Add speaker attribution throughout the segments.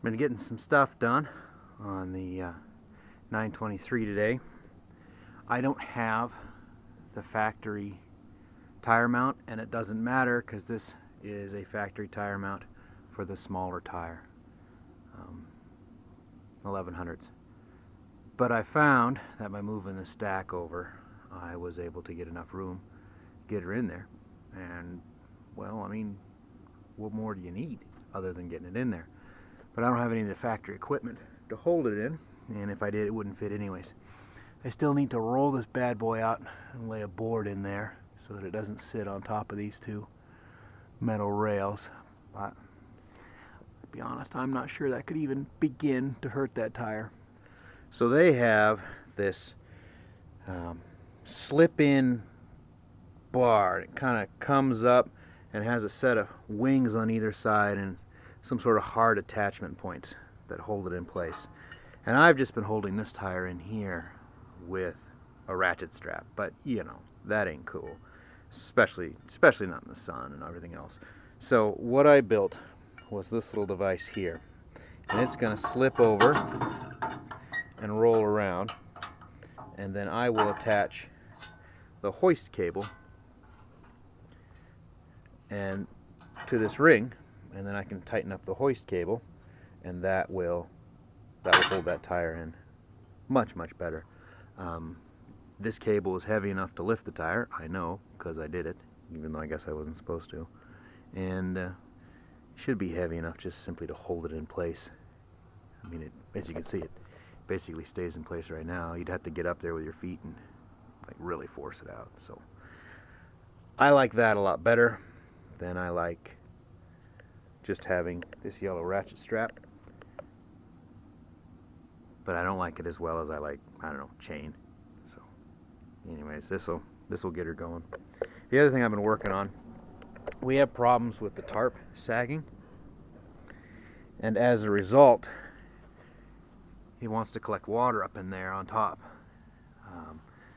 Speaker 1: Been getting some stuff done on the 923 today. I don't have the factory tire mount, and it doesn't matter because this is a factory tire mount for the smaller tire, 1100s. But I found that by moving the stack over, I was able to get enough room to get her in there. And, well, I mean, what more do you need other than getting it in there? But I don't have any of the factory equipment to hold it in, and if I did, it wouldn't fit anyways. I still need to roll this bad boy out and lay a board in there so that it doesn't sit on top of these two metal rails. But to be honest, I'm not sure that could even begin to hurt that tire. So they have this slip-in bar. It kind of comes up and has a set of wings on either side and some sort of hard attachment points that hold it in place. And I've just been holding this tire in here with a ratchet strap, but you know, that ain't cool, especially not in the sun and everything else. So what I built was this little device here, and it's going to slip over and roll around, and then I will attach the hoist cable and to this ring, and then I can tighten up the hoist cable, and that will hold that tire in much better. This cable is heavy enough to lift the tire, I know, because I did it, even though I guess I wasn't supposed to, and should be heavy enough just simply to hold it in place. I mean, as you can see, it basically stays in place right now. You'd have to get up there with your feet and like really force it out. So I like that a lot better than I like just having this yellow ratchet strap. But I don't like it as well as I like, I don't know, chain. So anyways, this will get her going. The other thing I've been working on, we have problems with the tarp sagging, and as a result, he wants to collect water up in there on top.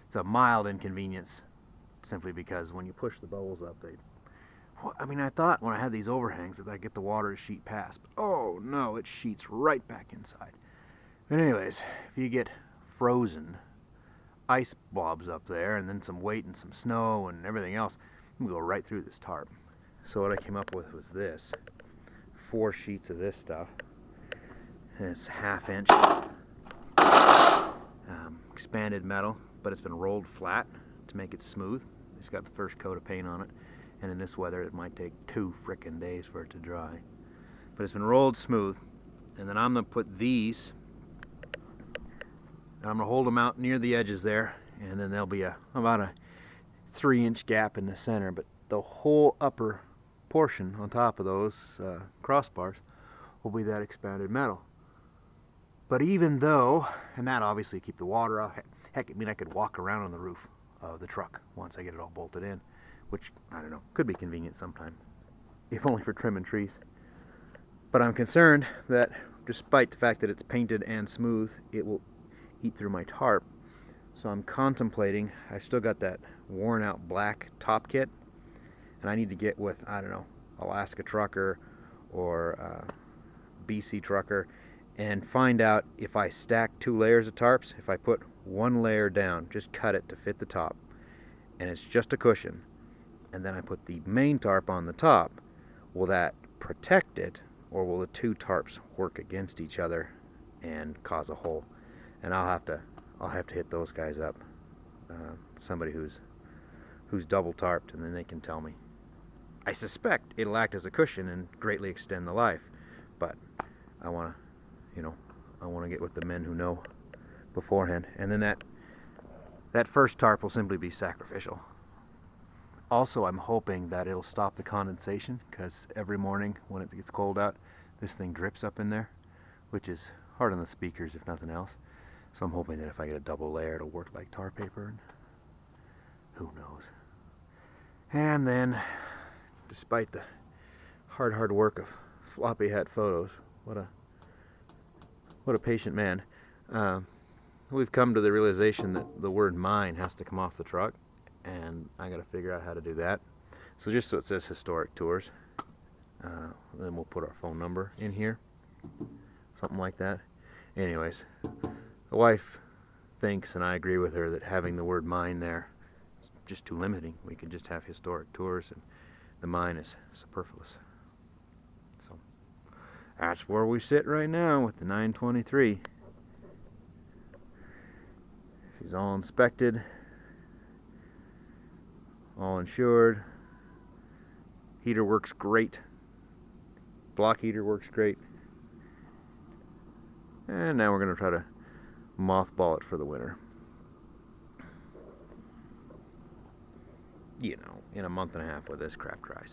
Speaker 1: It's a mild inconvenience simply because when you push the bubbles up, I mean, I thought when I had these overhangs that I'd get the water to sheet past, but oh no, it sheets right back inside. But anyways, if you get frozen ice blobs up there and then some weight and some snow and everything else, you can go right through this tarp. So what I came up with was this, 4 sheets of this stuff, and it's 1/2 inch expanded metal, but it's been rolled flat to make it smooth. It's got the first coat of paint on it, and in this weather it might take 2 frickin' days for it to dry. But it's been rolled smooth, and then I'm going to put these, and I'm going to hold them out near the edges there, and then there'll be about a 3-inch gap in the center, but the whole upper portion on top of those crossbars will be that expanded metal. But even though, and that obviously keep the water out, heck, I mean, I could walk around on the roof of the truck once I get it all bolted in, which, I don't know, could be convenient sometime, if only for trimming trees. But I'm concerned that despite the fact that it's painted and smooth, it will eat through my tarp. So I'm contemplating, I've still got that worn out black top kit, and I need to get with, I don't know, Alaska Trucker or BC Trucker, and find out if I stack 2 layers of tarps, if I put 1 layer down, just cut it to fit the top, and it's just a cushion, and then I put the main tarp on the top, will that protect it, or will the 2 tarps work against each other and cause a hole? And I'll have to hit those guys up, somebody who's double tarped, and then they can tell me. I suspect it'll act as a cushion and greatly extend the life, but I want to get with the men who know beforehand. And then that first tarp will simply be sacrificial. Also, I'm hoping that it'll stop the condensation, because every morning when it gets cold out, this thing drips up in there, which is hard on the speakers if nothing else. So I'm hoping that if I get a double layer, it'll work like tar paper, and who knows. And then, despite the hard work of floppy hat photos, what a patient man, we've come to the realization that the word mine has to come off the truck, and I got to figure out how to do that. So just so it says historic tours, then we'll put our phone number in here. something like that. Anyways, the wife thinks, and I agree with her, that having the word mine there is just too limiting. We could just have historic tours, and the mine is superfluous. So that's where we sit right now with the 923. She's all inspected, all insured. Heater works great. Block heater works great. And now we're going to try to mothball it for the winter. You know, in a month and a half when this crap dries.